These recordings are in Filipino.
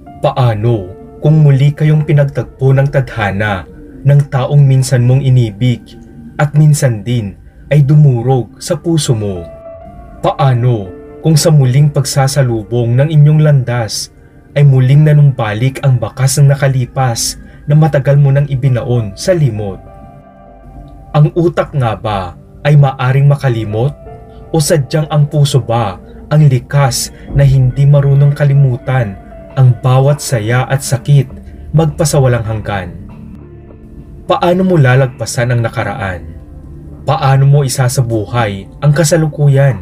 Paano kung muli kayong pinagtagpo ng tadhana ng taong minsan mong inibig at minsan din ay dumurog sa puso mo? Paano kung sa muling pagsasalubong ng inyong landas ay muling nanumbalik ang bakas ng nakalipas na matagal mo nang ibinaon sa limot? Ang utak nga ba ay maaring makalimot? O sadyang ang puso ba ang likas na hindi marunong kalimutan ang bawat saya at sakit magpasawalang hanggan? Paano mo lalagpasan ang nakaraan? Paano mo isasabuhay ang kasalukuyan?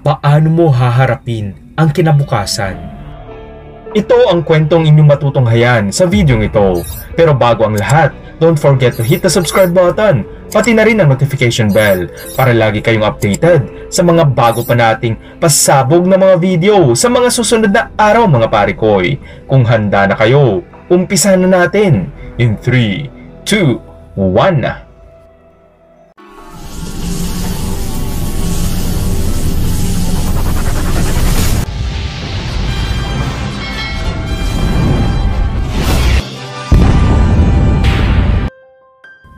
Paano mo haharapin ang kinabukasan? Ito ang kwentong inyong matutunghayan sa videong ito. Pero bago ang lahat, don't forget to hit the subscribe button, pati na rin ang notification bell para lagi kayong updated sa mga bago pa nating pasabog na mga video sa mga susunod na araw mga parikoy. Kung handa na kayo, umpisahan na natin in 3, 2, 1.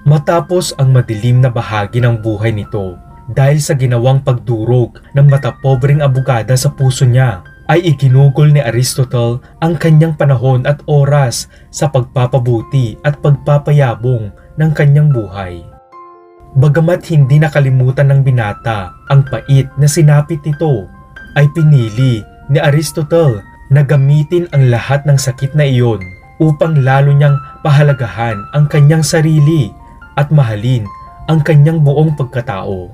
Matapos ang madilim na bahagi ng buhay nito dahil sa ginawang pagdurog ng matapobreng abogada sa puso niya, ay iginugol ni Aristotle ang kanyang panahon at oras sa pagpapabuti at pagpapayabong ng kanyang buhay. Bagamat hindi nakalimutan ng binata ang pait na sinapit nito, ay pinili ni Aristotle na gamitin ang lahat ng sakit na iyon upang lalo niyang pahalagahan ang kanyang sarili at mahalin ang kanyang buong pagkatao.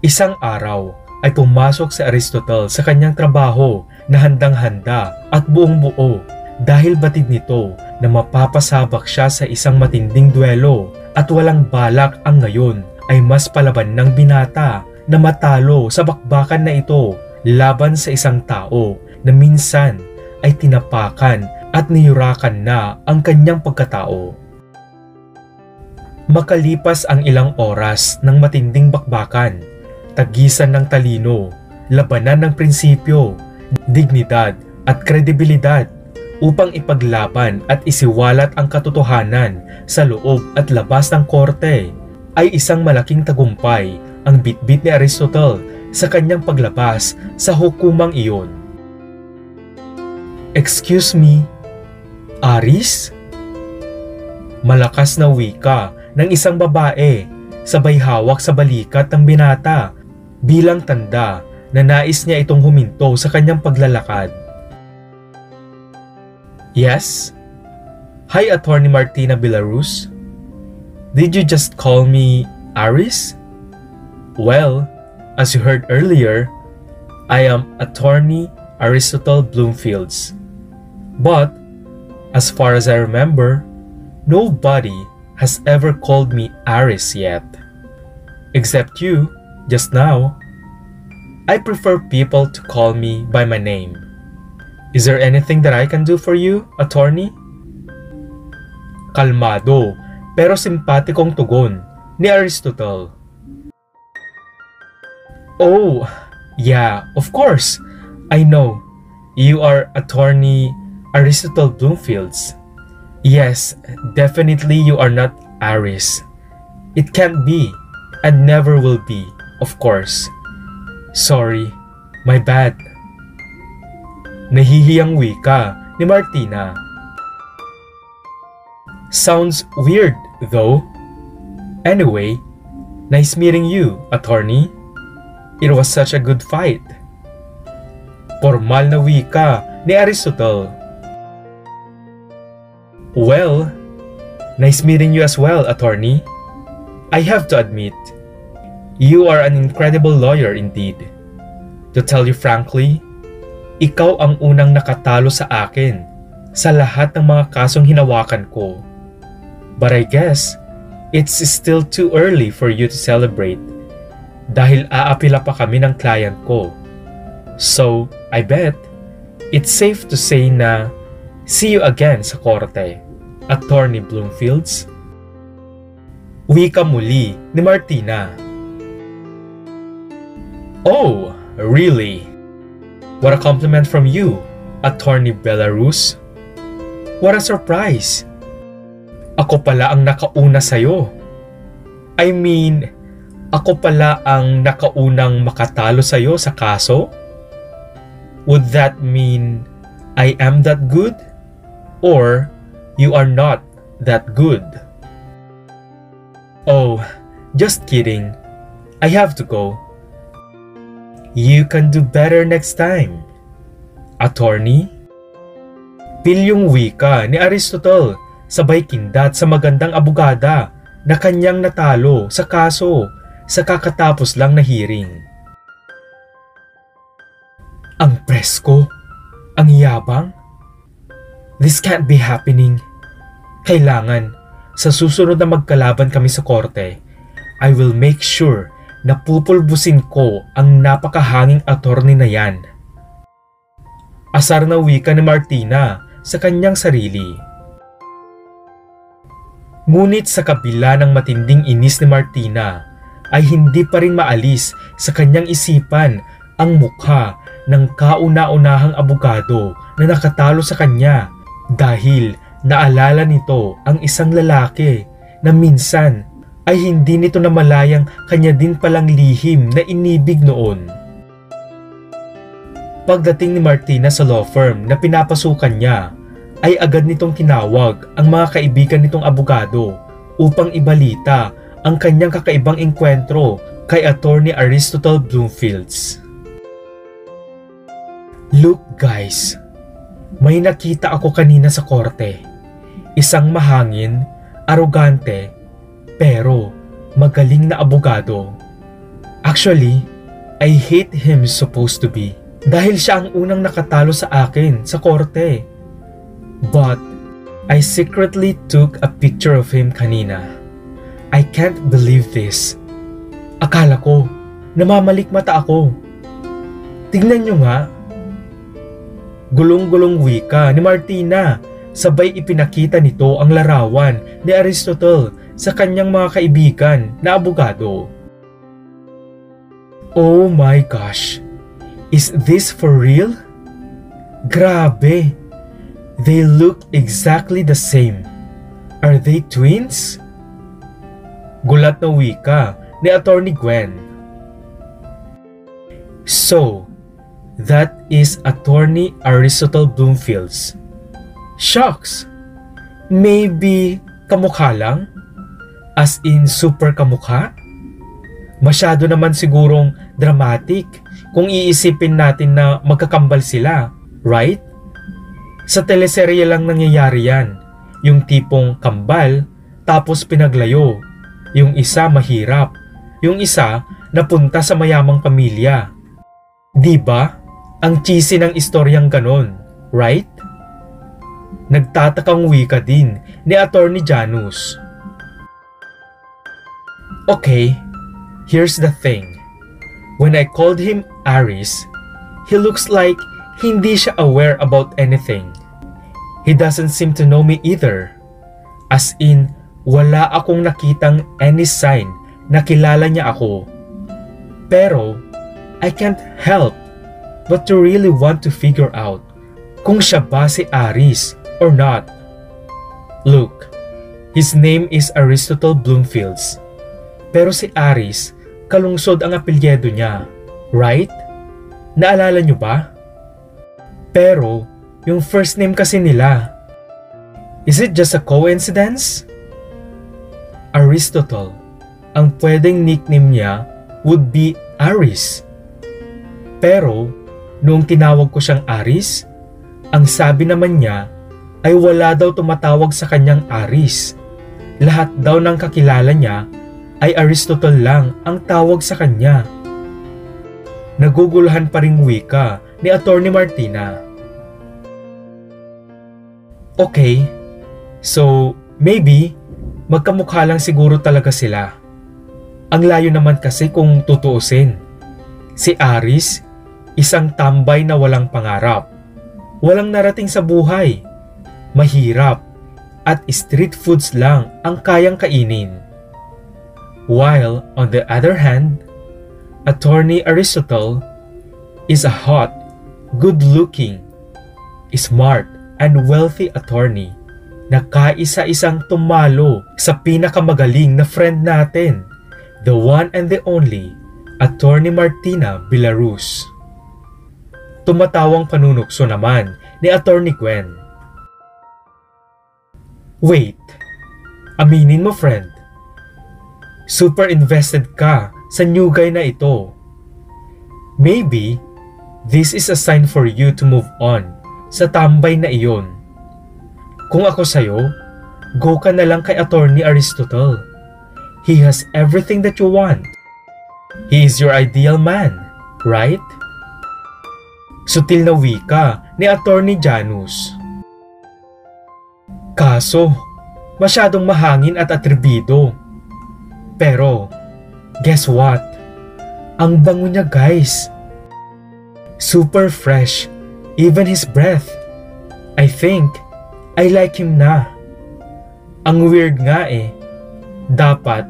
Isang araw ay pumasok si Aristotle sa kanyang trabaho na handang-handa at buong-buo dahil batid nito na mapapasabak siya sa isang matinding duelo at walang balak ang ngayon ay mas palaban ng binata na matalo sa bakbakan na ito laban sa isang tao na minsan ay tinapakan at nihirakan na ang kanyang pagkatao. Makalipas ang ilang oras ng matinding bakbakan, tagisan ng talino, labanan ng prinsipyo, dignidad at kredibilidad upang ipaglaban at isiwalat ang katotohanan sa loob at labas ng korte, ay isang malaking tagumpay ang bitbit ni Aristotle sa kanyang paglabas sa hukumang iyon. "Excuse me, Aris?" Malakas na wika ng isang babae, sabay hawak sa balikat ng binata bilang tanda na nais niya itong huminto sa kanyang paglalakad. "Yes? Hi, Attorney Martina Villaruz. Did you just call me Aris? Well, as you heard earlier, I am Attorney Aristotle Bloomfields. But, as far as I remember, nobody has ever called me Aris yet. Except you, just now. I prefer people to call me by my name. Is there anything that I can do for you, attorney?" Kalmado pero simpatikong tugon ni Aristotle. "Oh, yeah, of course. I know. You are Attorney Aristotle Bloomfields. Yes, definitely you are not Aris. It can't be, and never will be, of course. Sorry, my bad." Nahihiyang wika ni Martina. "Sounds weird, though. Anyway, nice meeting you, attorney. It was such a good fight." Formal na wika ni Aristotle. "Well, nice meeting you as well, attorney. I have to admit, you are an incredible lawyer indeed. To tell you frankly, ikaw ang unang nakatalo sa akin sa lahat ng mga kasong hinawakan ko. But I guess, it's still too early for you to celebrate dahil aapila pa kami ng client ko. So, I bet, it's safe to say na see you again sa korte, Attorney Bloomfields." Wika muli ni Martina. "Oh, really? What a compliment from you, Attorney Belarus? What a surprise! Ako pala ang nakauna sa'yo. I mean, ako pala ang nakaunang makatalo sa'yo sa kaso? Would that mean I am that good? Or you are not that good? Oh, just kidding. I have to go. You can do better next time. Attorney? Pilyong wika ni Aristotle sabay kindat sa magandang abogada na kanyang natalo sa kaso sa kakatapos lang na hearing. Ang presko, ang yabang. This can't be happening. Kailangan, sa susunod na magkalaban kami sa korte, I will make sure na pupulbusin ko ang napakahanging attorney na yan. Asar na wika ni Martina sa kanyang sarili. Ngunit sa kabila ng matinding inis ni Martina, ay hindi pa rin maalis sa kanyang isipan ang mukha ng kauna-unahang abogado na nakatalo sa kanya dahil naalala nito ang isang lalaki na minsan ay hindi nito namalayang kanya din palang lihim na inibig noon. Pagdating ni Martina sa law firm na pinapasukan niya, ay agad nitong tinawag ang mga kaibigan nitong abogado upang ibalita ang kanyang kakaibang engkwentro kay Attorney Aristotle Bloomfields. Look guys, may nakita ako kanina sa korte. Isang mahangin, arogante, pero magaling na abogado. Actually, I hate him supposed to be dahil siya ang unang nakatalo sa akin sa korte. But I secretly took a picture of him kanina. I can't believe this. Akala ko, namamalikmata ako. Tignan nyo nga. Gulong-gulong wika ni Martina, sabay ipinakita nito ang larawan ni Aristotle sa kanyang mga kaibigan na abogado. Oh my gosh, is this for real? Grabe, they look exactly the same. Are they twins? Gulat na wika ni Attorney Gwen. So, that is Attorney Aristotle Bloomfields. Shucks! Maybe kamukha lang? As in super kamukha? Masyado naman sigurong dramatic kung iisipin natin na magkakambal sila, right? Sa teleserye lang nangyayari yan. Yung tipong kambal, tapos pinaglayo. Yung isa mahirap. Yung isa napunta sa mayamang pamilya. Diba? Ang cheesy ng istoryang ganon, right? Nagtatakang wika din ni Attorney Janus. Okay, here's the thing. When I called him Aris, he looks like hindi siya aware about anything. He doesn't seem to know me either. As in, wala akong nakitang any sign na kilala niya ako. Pero, I can't help but to really want to figure out kung siya ba si Aris or not. Look, his name is Aristotle Bloomfields. Pero si Aris, kalungsod ang apelyido niya, right? Naalala niyo ba? Pero, yung first name kasi nila. Is it just a coincidence? Aristotle, ang pwedeng nickname niya would be Aris. Pero, noong tinawag ko siyang Aris, ang sabi naman niya ay wala daw tumatawag sa kanyang Aris. Lahat daw ng kakilala niya ay Aristotle lang ang tawag sa kanya. Naguguluhan pa ring wika ni Attorney Martina. Okay, so maybe magkamukha lang siguro talaga sila. Ang layo naman kasi kung tutuusin. Si Aris, isang tambay na walang pangarap. Walang narating sa buhay. Mahirap at street foods lang ang kayang kainin. While on the other hand, Attorney Aristotle is a hot, good-looking, smart, and wealthy attorney na kaisa-isang tumalo sa pinakamagaling na friend natin, the one and the only, Attorney Martina Villaruz. Tumatawang panunukso naman ni Attorney Gwen. Wait, aminin mo friend, super invested ka sa new guy na ito. Maybe, this is a sign for you to move on sa tambay na iyon. Kung ako sa'yo, go ka na lang kay Attorney Aristotle. He has everything that you want. He is your ideal man, right? Sutil na wika ni Attorney Janus. Kaso, masyadong mahangin at atrebido. Pero, guess what? Ang bango niya guys. Super fresh, even his breath. I think, I like him na. Ang weird nga eh. Dapat,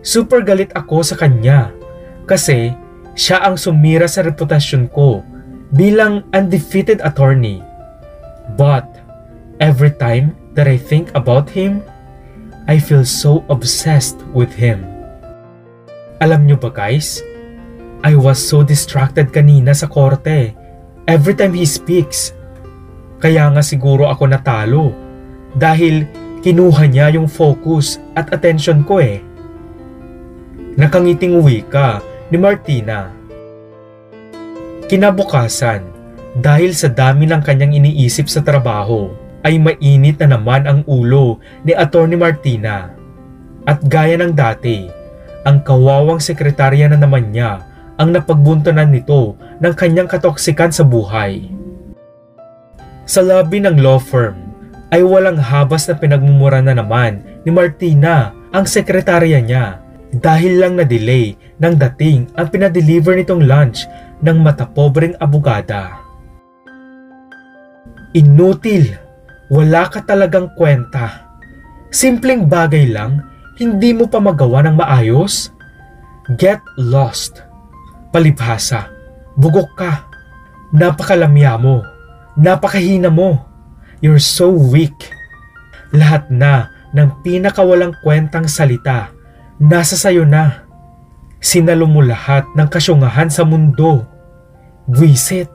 super galit ako sa kanya. Kasi, siya ang sumira sa reputasyon ko bilang undefeated attorney. But, every time that I think about him, I feel so obsessed with him. Alam nyo ba guys? I was so distracted kanina sa korte every time he speaks. Kaya nga siguro ako natalo dahil kinuha niya yung focus at attention ko eh. Nakangiting wika ni Martina. Kinabukasan, dahil sa dami ng kanyang iniisip sa trabaho, ay mainit na naman ang ulo ni Attorney Martina. At gaya ng dati, ang kawawang sekretarya na naman niya ang napagbuntunan nito ng kanyang katoksikan sa buhay. Sa lobby ng law firm ay walang habas na pinagmumura na naman ni Martina ang sekretarya niya dahil lang na-delay ng dating ang pinadeliver nitong lunch ng matapobreng abogada. Inutil! Wala ka talagang kwenta. Simpleng bagay lang, hindi mo pa magawa ng maayos? Get lost. Palibhasa, bugok ka. Napakalamya mo. Napakahina mo. You're so weak. Lahat na ng pinakawalang kwentang salita, nasa sayo na. Sinalo mo lahat ng kasyungahan sa mundo. Buwisit.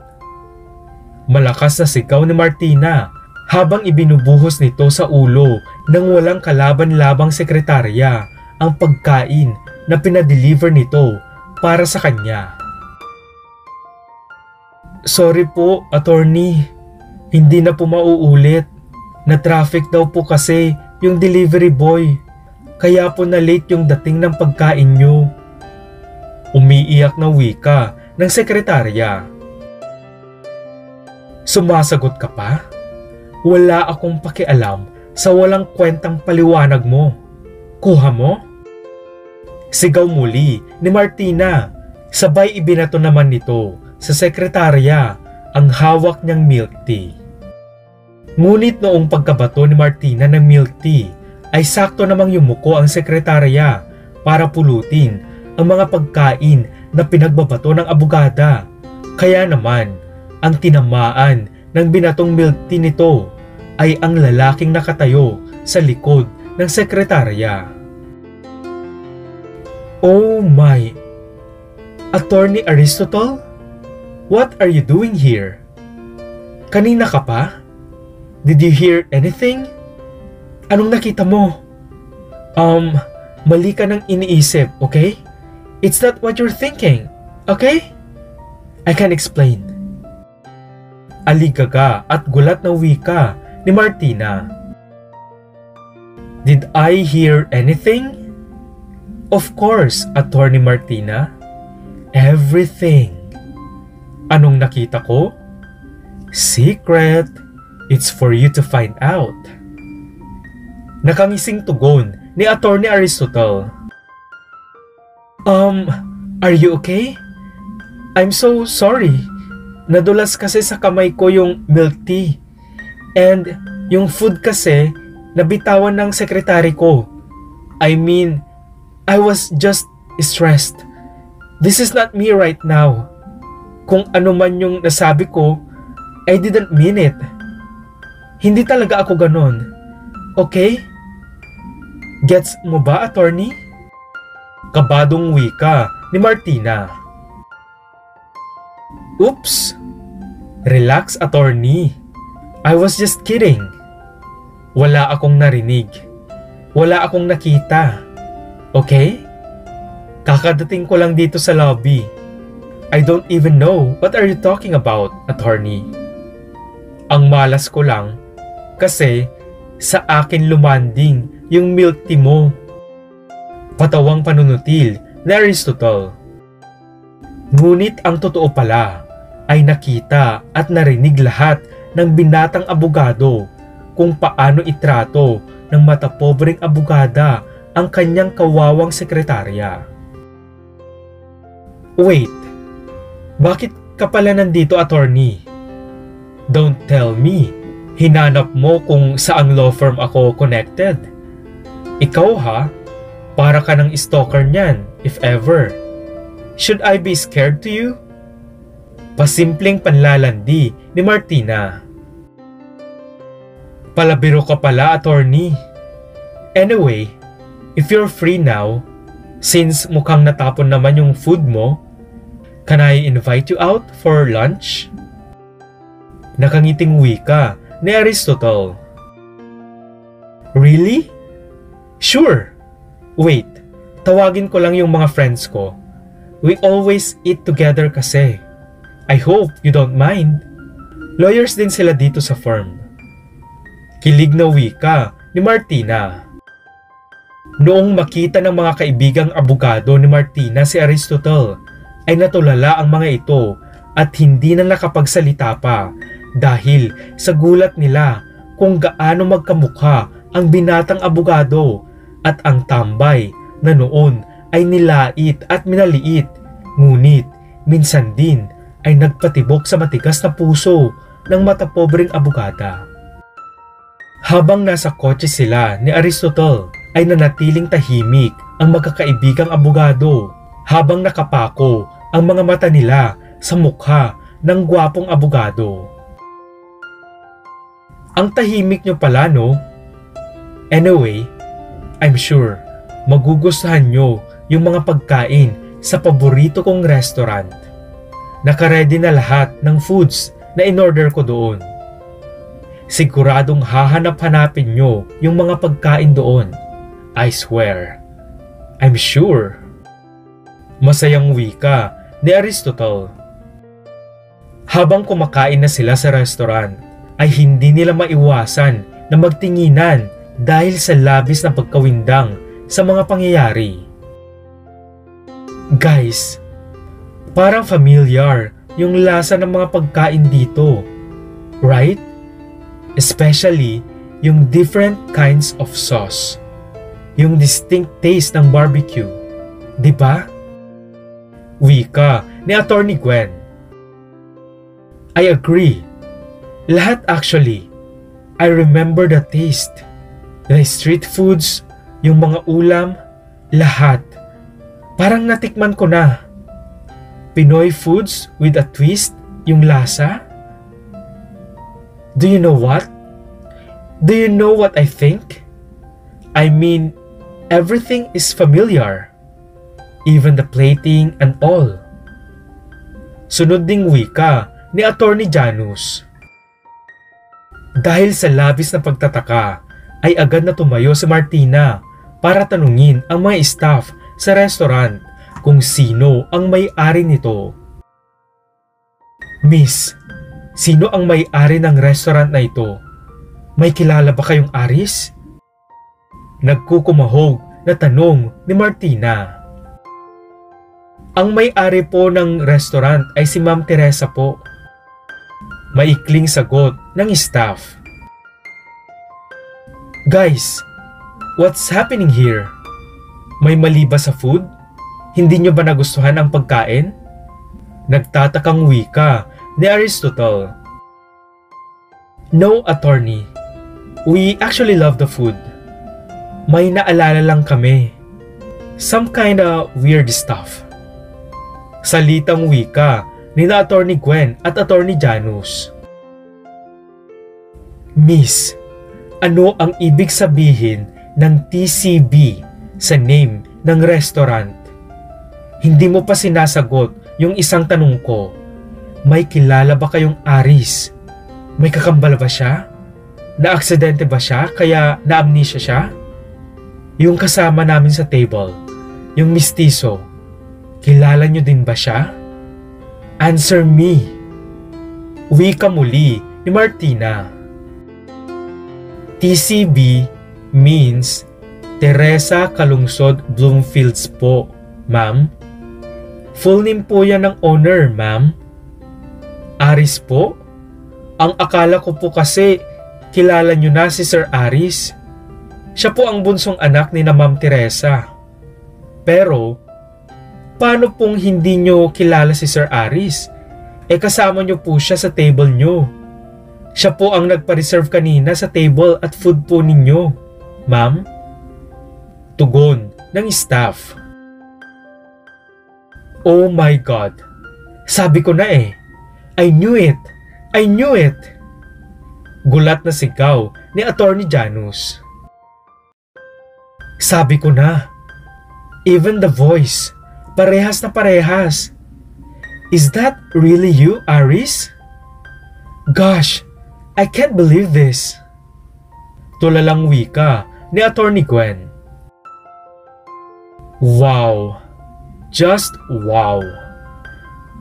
Malakas na sigaw ni Martina habang ibinubuhos nito sa ulo ng walang kalaban-labang sekretarya ang pagkain na pinadeliver nito para sa kanya. Sorry po, attorney. Hindi na po mauulit. Na-traffic daw po kasi yung delivery boy. Kaya po na-late yung dating ng pagkain nyo. Umiiyak na wika ng sekretarya. Sumasagot ka pa? Wala akong pakialam sa walang kwentang paliwanag mo. Kuha mo? Sigaw muli ni Martina. Sabay ibinato naman nito sa sekretarya ang hawak niyang milk tea. Ngunit noong pagkabato ni Martina ng milk tea ay sakto namang yumuko ang sekretarya para pulutin ang mga pagkain na pinagbabato ng abogada. Kaya naman, ang tinamaan ng binatong milk tea nito ay ang lalaking nakatayo sa likod ng sekretarya. Oh my! Attorney Aristotle? What are you doing here? Kanina ka pa? Did you hear anything? Anong nakita mo? Mali ka nang iniisip, okay? It's not what you're thinking, okay? I can explain. Aligaga at gulat na wika ni Martina. Did I hear anything? Of course, Attorney Martina. Everything. Anong nakita ko? Secret. It's for you to find out. Nakangising tugon ni Attorney Aristotle. Are you okay? I'm so sorry. Nadulas kasi sa kamay ko yung milk tea. And yung food kasi, nabitawan ng sekretary ko. I mean, I was just stressed. This is not me right now. Kung ano man yung nasabi ko, I didn't mean it. Hindi talaga ako ganon. Okay? Gets mo ba, attorney? Kabadong wika ni Martina. Oops! Relax, attorney. I was just kidding. Wala akong narinig. Wala akong nakita. Okay? Kakadating ko lang dito sa lobby. I don't even know what are you talking about, attorney. Ang malas ko lang kasi sa akin lumanding yung milk tea mo. Patawang panunutil ni Aristotle. Ngunit ang totoo pala ay nakita at narinig lahat ng binatang abogado kung paano itrato ng matapobreng abogada ang kanyang kawawang sekretarya. Wait, bakit ka pala nandito, attorney? Don't tell me, hinanap mo kung saang law firm ako connected. Ikaw ha? Para ka ng stalker niyan, if ever. Should I be scared to you? Pasimpleng panlalandi ni Martina. Palabiro ka pala, attorney. Anyway, if you're free now, since mukhang natapon naman yung food mo, can I invite you out for lunch? Nakangiting wika ni Aristotle. Really? Sure. Wait, tawagin ko lang yung mga friends ko. We always eat together kasi. I hope you don't mind. Lawyers din sila dito sa firm. Kilig na wika ni Martina. Noong makita ng mga kaibigang abogado ni Martina si Aristotle, ay natulala ang mga ito at hindi na nakapagsalita pa dahil sa gulat nila kung gaano magkamukha ang binatang abogado at ang tambay na noon ay nilait at minaliit, ngunit minsan din ay nagpatibok sa matigas na puso ng matapobreng abogada. Habang nasa kotse sila ni Aristotle ay nanatiling tahimik ang magkakaibigang abogado habang nakapako ang mga mata nila sa mukha ng gwapong abogado. Ang tahimik nyo pala, no? Anyway, I'm sure magugustuhan nyo yung mga pagkain sa paborito kong restaurant. Nakaredy na lahat ng foods na in-order ko doon. Siguradong hahanap-hanapin nyo yung mga pagkain doon. I swear. I'm sure. Masayang wika ni Aristotle. Habang kumakain na sila sa restaurant, ay hindi nila maiwasan na magtinginan dahil sa labis na pagkawindang sa mga pangyayari. Guys, parang familiar yung lasa ng mga pagkain dito, right? Especially yung different kinds of sauce. Yung distinct taste ng barbecue, di ba? Wika ni Attorney Gwen. I agree. Lahat actually. I remember the taste. The street foods, yung mga ulam, lahat. Parang natikman ko na. Pinoy foods with a twist, yung lasa. Do you know what? Do you know what I think? I mean, everything is familiar. Even the plating and all. Sunod ding wika ni Attorney Janus. Dahil sa labis na pagtataka, ay agad na tumayo si Martina para tanungin ang mga staff sa restaurant kung sino ang may-ari nito. Miss, sino ang may-ari ng restaurant na ito? May kilala ba kayong aris? Nagkukumahog na tanong ni Martina. Ang may-ari po ng restaurant ay si Ma'am Teresa po. Maikling sagot ng staff. Guys, what's happening here? May mali ba sa food? Hindi nyo ba nagustuhan ang pagkain? Nagtatakang wika ni Aristotle. No, attorney. We actually love the food. May naalala lang kami. Some kinda weird stuff. Salitang wika ni na Attorney Gwen at Attorney Janus. Miss, ano ang ibig sabihin ng TCB sa name ng restaurant? Hindi mo pa sinasagot yung isang tanong ko. May kilala ba kayong Aris? May kakambal ba siya? Na-aksidente ba siya kaya na-amnesia siya? Yung kasama namin sa table, yung mistiso, kilala niyo din ba siya? Answer me. Wika muli ni Martina. TCB means Teresa Calungsod Bloomfields po, ma'am. Full name po yan ng owner, ma'am. Aris po? Ang akala ko po kasi kilala nyo na si Sir Aris. Siya po ang bunsong anak ni na Ma'am Teresa. Pero, paano pong hindi nyo kilala si Sir Aris? Kasama nyo po siya sa table nyo. Siya po ang nagpa-reserve kanina sa table at food po ninyo, ma'am. Tugon ng staff. Oh my God! Sabi ko na I knew it! I knew it! Gulat na sigaw ni Attorney Janus. Sabi ko na. Even the voice, parehas na parehas. Is that really you, Aris? Gosh, I can't believe this. Tulalang wika ni Attorney Gwen. Wow. Just wow.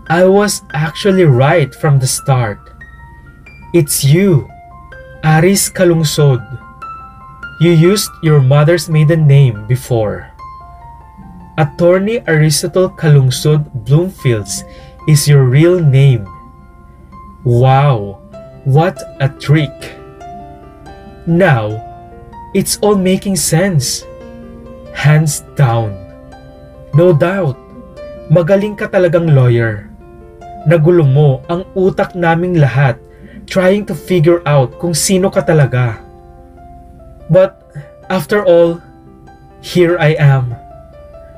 I was actually right from the start. It's you, Aris Calungsod. You used your mother's maiden name before. Attorney Aristotle Calungsod Bloomfields is your real name. Wow. What a trick! Now, it's all making sense. Hands down. No doubt, magaling ka talagang lawyer. Nagulo mo ang utak naming lahat trying to figure out kung sino ka talaga. But, after all, here I am.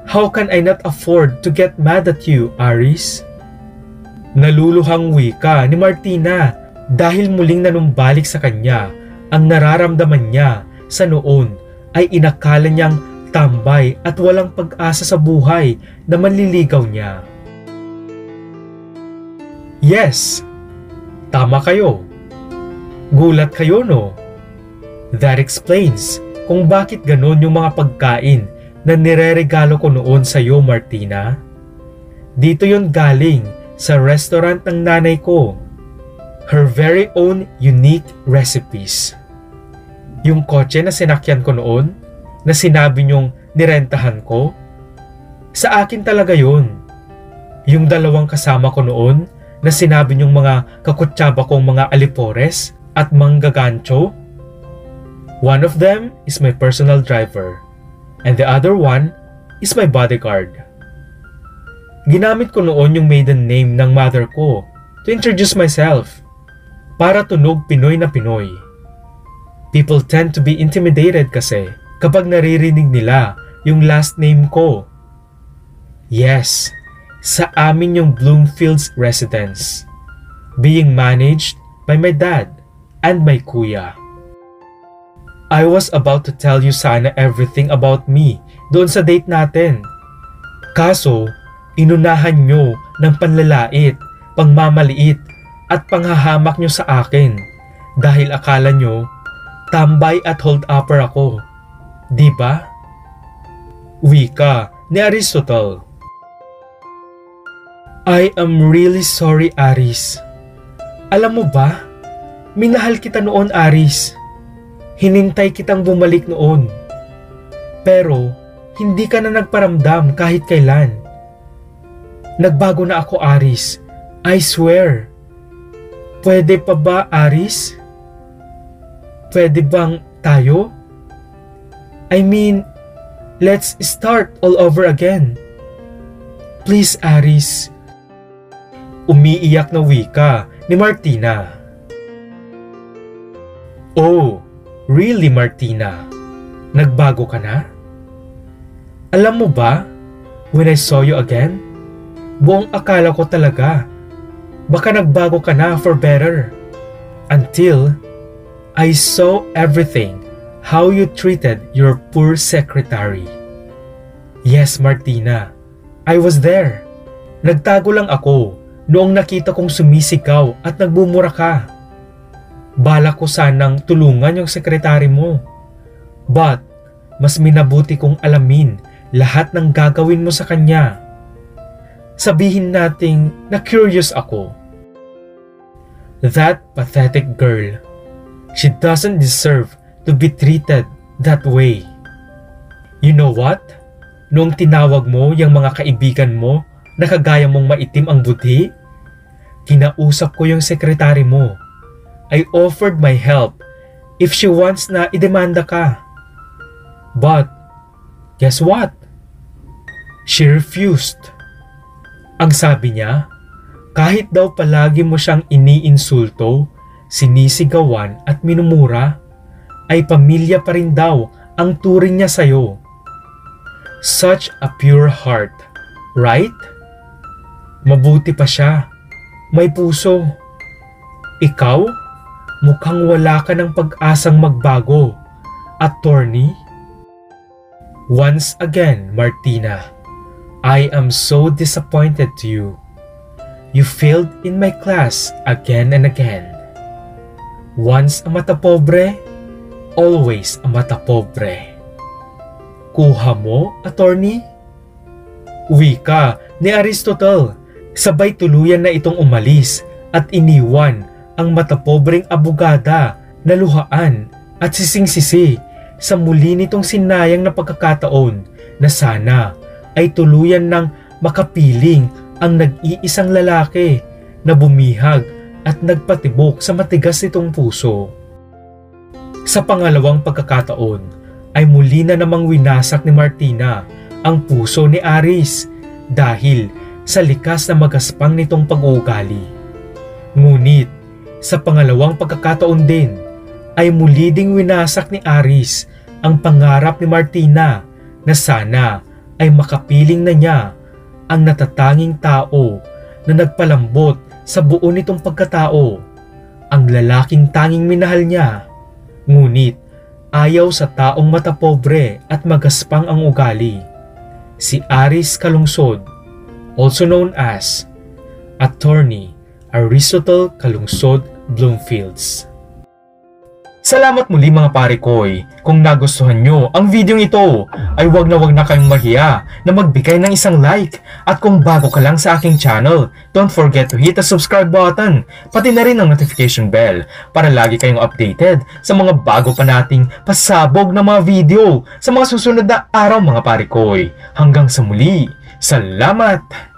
How can I not afford to get mad at you, Aris? Naluluhang wika ni Martina dahil muling nanumbalik sa kanya ang nararamdaman niya sa noon ay inakala niyang tambay at walang pag-asa sa buhay na manliligaw niya. Yes, tama kayo. Gulat kayo, no? That explains kung bakit ganon yung mga pagkain na nireregalo ko noon sa iyo, Martina. Dito yon galing sa restaurant ng nanay ko. Her very own unique recipes. Yung kotse na sinakyan ko noon, na sinabi niyong nirentahan ko, sa akin talaga yun. Yung dalawang kasama ko noon, na sinabi niyong mga kakutsaba kong mga alipores at manggagancho, one of them is my personal driver, and the other one is my bodyguard. Ginamit ko noon yung maiden name ng mother ko to introduce myself. Para tunog Pinoy na Pinoy. People tend to be intimidated kasi kapag naririnig nila yung last name ko. Yes, sa amin yung Bloomfields residence, being managed by my dad and my kuya. I was about to tell you sana everything about me doon sa date natin. Kaso, inunahan nyo ng panlalait, pangmamaliit, at panghahamak nyo sa akin dahil akala nyo tambay at hold-upper ako. Diba? Wika ni Aristotle. I am really sorry, Aris. Alam mo ba, minahal kita noon, Aris. Hinintay kitang bumalik noon. Pero, hindi ka na nagparamdam kahit kailan. Nagbago na ako, Aris. I swear. Pwede pa ba, Aris? Pwede bang tayo? I mean, let's start all over again. Please, Aris. Umiiyak na wika ni Martina. Oh, really, Martina? Nagbago ka na? Alam mo ba, when I saw you again, buong akala ko talaga, baka nagbago ka na for better. Until, I saw everything, how you treated your poor secretary. Yes, Martina, I was there. Nagtago lang ako noong nakita kong sumisigaw at nagbumura ka. Balak ko sanang tulungan yung sekretary mo. But, mas minabuti kong alamin lahat ng gagawin mo sa kanya. Sabihin nating na curious ako. That pathetic girl. She doesn't deserve to be treated that way. You know what? Noong tinawag mo yung mga kaibigan mo na kagaya mong maitim ang budhi, kinausap ko yung sekretary mo. I offered my help if she wants na idemanda ka. But, guess what? She refused. Ang sabi niya, kahit daw palagi mo siyang iniinsulto, sinisigawan at minumura, ay pamilya pa rin daw ang turing niya sa'yo. Such a pure heart, right? Mabuti pa siya. May puso. Ikaw, mukhang wala ka ng pag-asang magbago. Attorney? Once again, Martina, I am so disappointed to you. You failed in my class again and again. Once a mata pobre, always a mata pobre. Kuha mo, attorney? Wika ni Aristotle, sabay tuluyan na itong umalis at iniwan ang mata pobreng abogada na luhaan at sising-sisi sa muli nitong sinayang na pagkakataon na sana ay tuluyan ng makapiling ang nag-iisang lalaki na bumihag at nagpatibok sa matigas nitong puso. Sa pangalawang pagkakataon ay muli na namang winasak ni Martina ang puso ni Aris dahil sa likas na magaspang nitong pag-uugali. Ngunit sa pangalawang pagkakataon din ay muli ding winasak ni Aris ang pangarap ni Martina na sana ay makapiling na niya ang natatanging tao na nagpalambot sa buo nitong pagkatao, ang lalaking tanging minahal niya. Ngunit ayaw sa taong mata pobre at magaspang ang ugali. Si Aris Calungsod, also known as Attorney Aristotle Calungsod Bloomfields. Salamat muli mga pare koy. Kung nagustuhan nyo ang video ito, ay wag na kayong mahiya na magbigay ng isang like. At kung bago ka lang sa aking channel, don't forget to hit the subscribe button, pati na rin ang notification bell para lagi kayong updated sa mga bago pa nating pasabog na mga video sa mga susunod na araw mga pare koy. Hanggang sa muli, salamat!